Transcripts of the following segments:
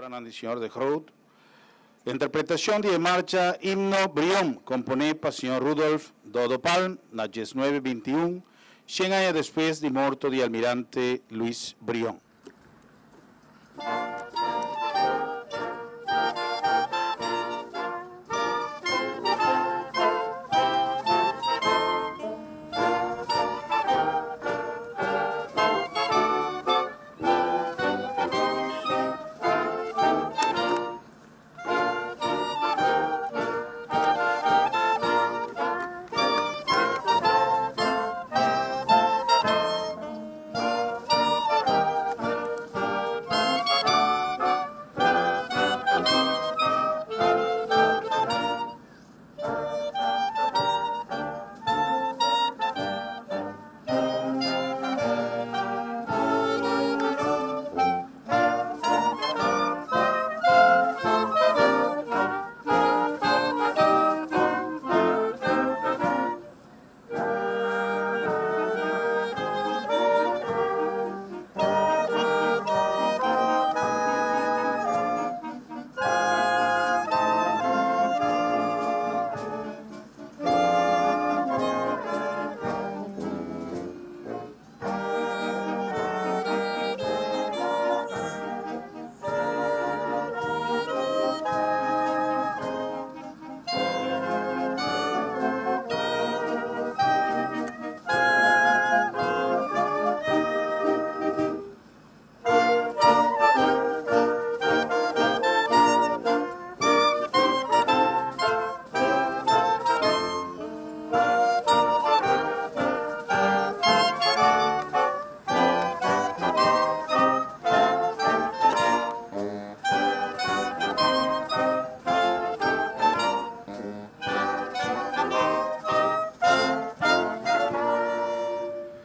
Palabra al señor de Groot. Interpretación de marcha Himno Brión, componer para el señor Rudolf Dodo Palm, na 1921, 100 años después de muerto de almirante Luis Brión.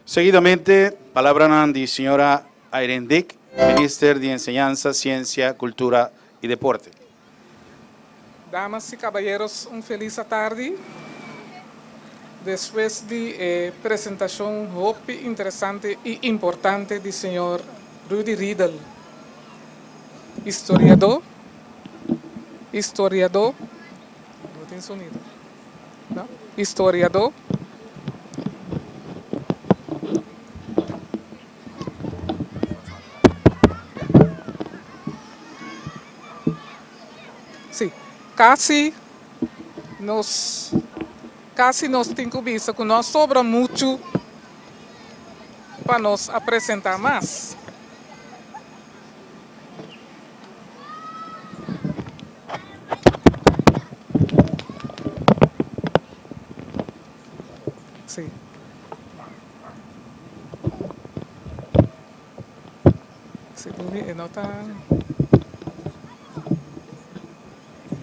Seguidamente, palabra a la señora Irene Dick, Ministra de Enseñanza, Ciencia, Cultura y Deporte. Damas y caballeros, feliz tarde. Después de presentación muy interesante y importante del señor Rudy Riedel, historiador, no tiene sonido, ¿no? Historiador, sí, casi nos tengo visto que nos sobra mucho para nos apresentar más. Sí. Sí, no está...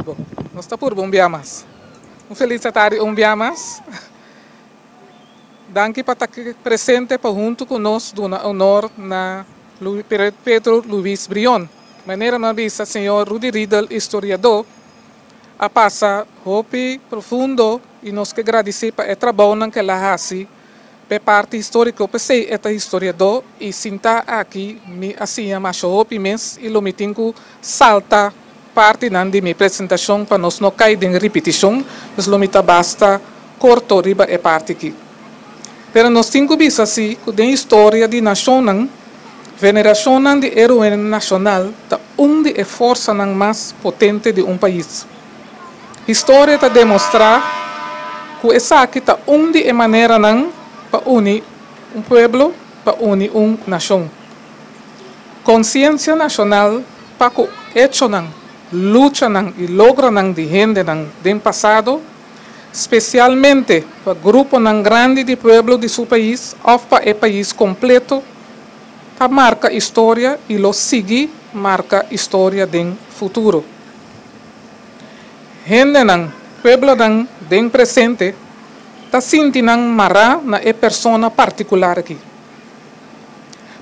Bom, não está por bombear mais. Feliz tarde, mais. Danke para estar presente para junto conosco do honor na Pedro Luiz Brión. Maneira na vista, senhor Rudy Riedel, historiador, a passar hopi profundo e nos que agradecer para o trabalho que ela faz, para parte histórica, para ser historiador e sentar aqui, me assim, mais hopi mes e lo me tenho salta parte de minha apresentação para nós não cair em repetição, mas lo mita basta corto riba e parte aqui. Pero nós temos visto assim, que a história de nação, veneração de herói nacional, é de força mais potente de país. História está demonstrar que essa aqui está de maneira para unir povo, para unir nação. Consciência nacional para que hecho lucha e logra de gente do passado, especialmente para grupo grande de pueblo de seu país ou para o país completo, para marca história e lo sigue marca história do futuro. Gente pueblo do presente está sentindo mará na persona particular aqui,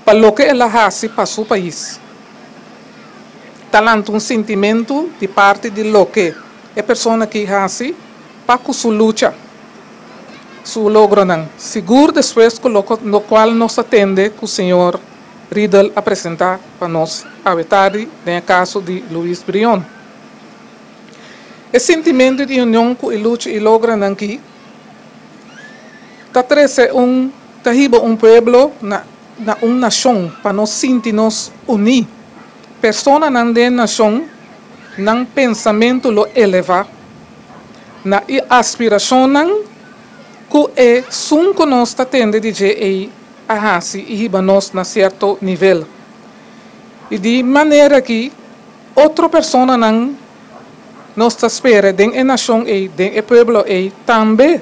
para lo que ela faz para seu país. Talento sentimento de parte de lo que a pessoa que faz para que sua luta, sua logra, seguro depois no qual nos atende que o Senhor Riddle apresentar para nós a verdade no caso de Luis Brion. O sentimento de união que ele luta e logra aqui, está trazendo um pueblo na uma nação para nós sentirmos unir. Persona na nação, nang pensamento lo eleva, na aspiração que é sun que nós tende de dizer a hasi e nós na certo nível. E de maneira que outra pessoa não nos espera den a nação e den o pueblo e também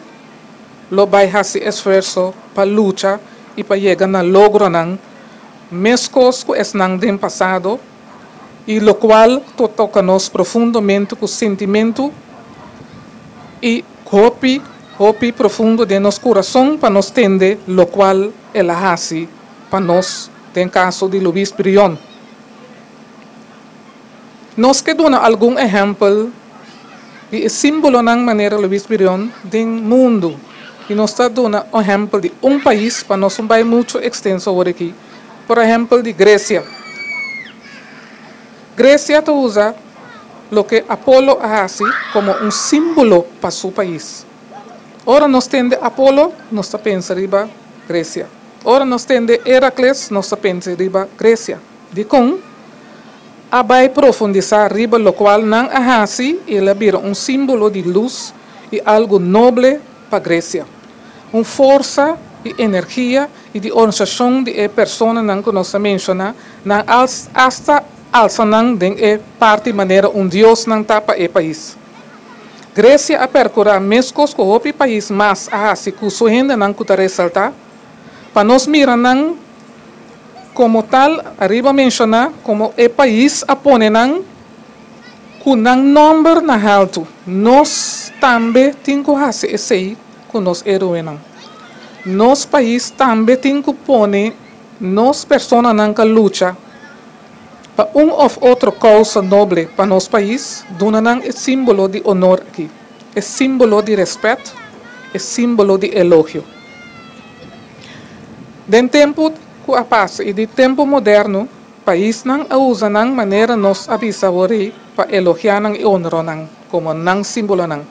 lo vai fazer esforço para lutar e para chegar na logro não mescos que es não den passado e lo qual toca nos profundamente com sentimento e hopi profundo de nos coração para nos tender lo qual ela hace para nós tem caso de Luis Brion. Nos que dona algum exemplo de símbolo na maneira Luis Brion do mundo e nos está dando um exemplo de país para nós vai muito extenso agora aqui. Por exemplo, de Grécia. Grécia usa lo que Apolo hace como um símbolo para seu país. Ora nós temos Apolo, nós pensa riba Grécia. Ora nós temos Heracles, nós pensa riba Grécia. De com a vai profundizar riba lo qual não hace ele vira um símbolo de luz e algo nobre para Grécia. Uma força e energia e de organização de pessoas que nós mencionamos, hasta alçanang den parte maneira Deus não tapa país. Grécia a percorrer mescos com o país mas se que sua gente não cuta ressaltar, para nós mirar como tal, arriba mencionar como país aponen com número na alto. Nós também temos que fazer esse com nós heroínas. Nos país também temos que pôr nós pessoas que lutam para ou outra causa nobre para nosso país, donam o símbolo de honor aqui, o símbolo de respeito, o símbolo de elogio. Den tempo que passa e de tempo moderno, país não usa de maneira nos avisa para elogiar e honrar como não símbolo não.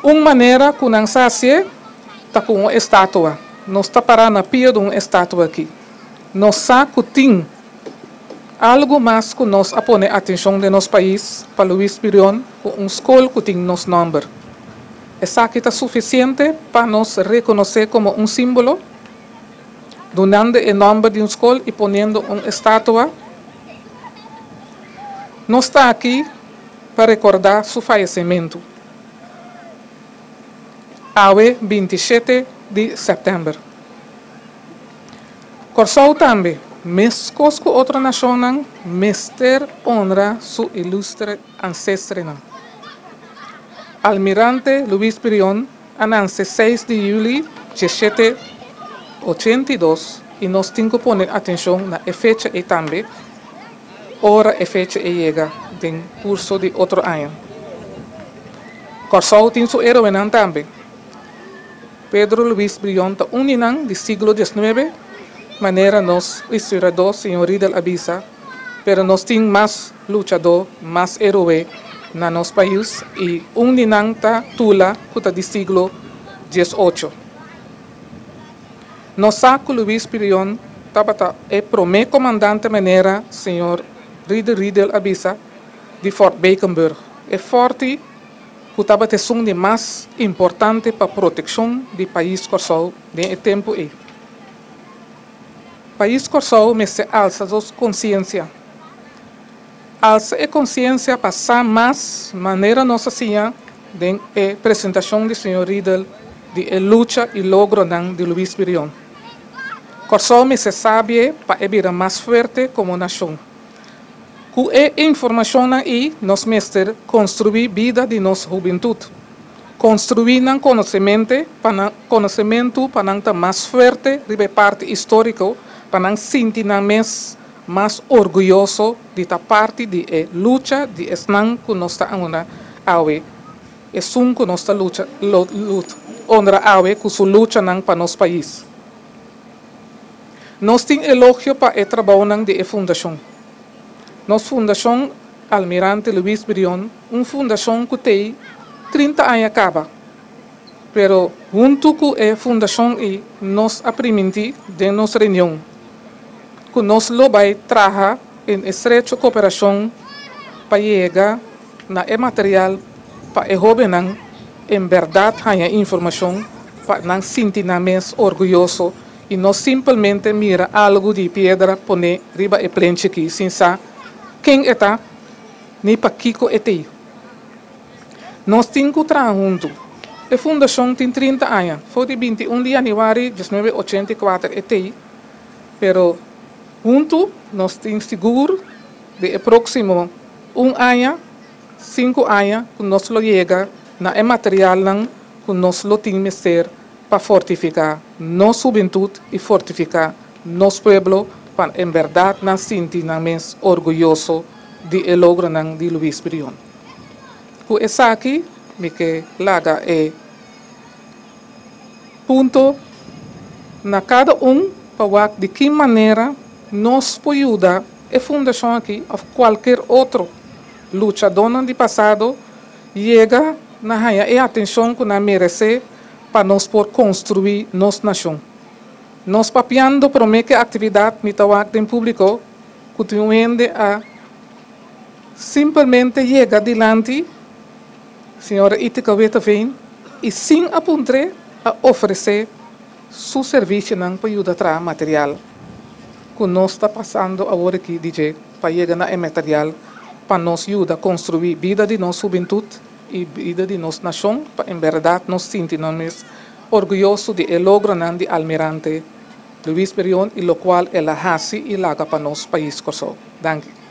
Uma maneira que não se hace está com uma estátua. Nós está parando na pia de uma estátua aqui. Nós sabemos algo mais que nós apone atenção de nosso país para Luis Brion com escola que tem nosso nome. Essa aqui está suficiente para nós reconhecer como um símbolo, donando o nome de uma escola e ponendo uma estátua. Nós está aqui para recordar seu falecimento. Awe 27 de setembro. Corsou também, mescos com outra nação, mester honra su ilustre ancestre. Almirante Luis Brion, anunció 6 de julho de 1782 e nós temos que poner atenção na fecha e também, hora e fecha e chega do curso de outro ano. Corsou tem sua heroína também. Pedro Luis Brion está uninang do século XIX, maneira nos historiador senhor Riddle avisa, pero nós temos mais lutador, mais herói na nosso país e uninang ta tula kuta do século XVIII. Nós sabemos que Luis Brion é primeiro comandante maneira senhor Riddle avisa de Fort Bakenburg. É forte que estava sendo de mais importante para a proteção do país Corsou no tempo e. País Corsou me se alça a consciência. Alça a consciência passar mais maneira nossa cia de apresentação do senhor Riddle de luta e logro de Luis Brion. Corsou me se sabe para vir mais forte como nação. Com a informação aí, nós mestres construir vida de nossa juventude. Construir conhecimento para estar mais forte de parte histórica, para sentir mais orgulhoso de estar parte de luta de esnan que nós estamos awe. É som que nós estamos honra awe que sua luta para nosso país. Nós tem elogio para o trabalho de fundação. Nossa fundação Almirante Luiz Brion, uma fundação que tem 30 anos acaba. Pero junto com a fundação e nós aprendemos de nossa reunião que nós vai trabalhar em estreita cooperação para chegar na material para o jovem em verdade a informação para não sentir mais orgulhoso e não simplesmente mira algo de pedra poner riba e plenche aqui sem saber quem está nem para Kiko ete. Nós temos que trabalhar junto. A fundação tem 30 anos. Foi de 21 de janeiro de 1984 ete. Pero junto nós temos seguro de próximo 1 ano, 5 anos que nós lo chega na material que nós lo temos ser para fortificar nossa juventude e fortificar nosso povo para em verdade não sentir mais orgulhoso de logro de Luiz Brion. Com essa aqui, me que laga ponto na cada para de que maneira nós podemos ajudar a fundação aqui ou qualquer outro lutador de passado chega na raia e atenção que nós merece para nós por construir nossa nação. Nós papiando para que a atividade em público continue a simplesmente chega adiante, senhora Itica Wetaveen, e sem apontar a oferecer seu serviço para ajudar a trazer material que nós está passando agora aqui, DJ, para chegar na material para nos ajudar a construir a vida de nossa juventude e a vida de nossa nação, para em verdade nos sentirmos orgulhosos de logro de Almirante Luiz Brion, e lo qual ela hace e laga para nosso país. Danke.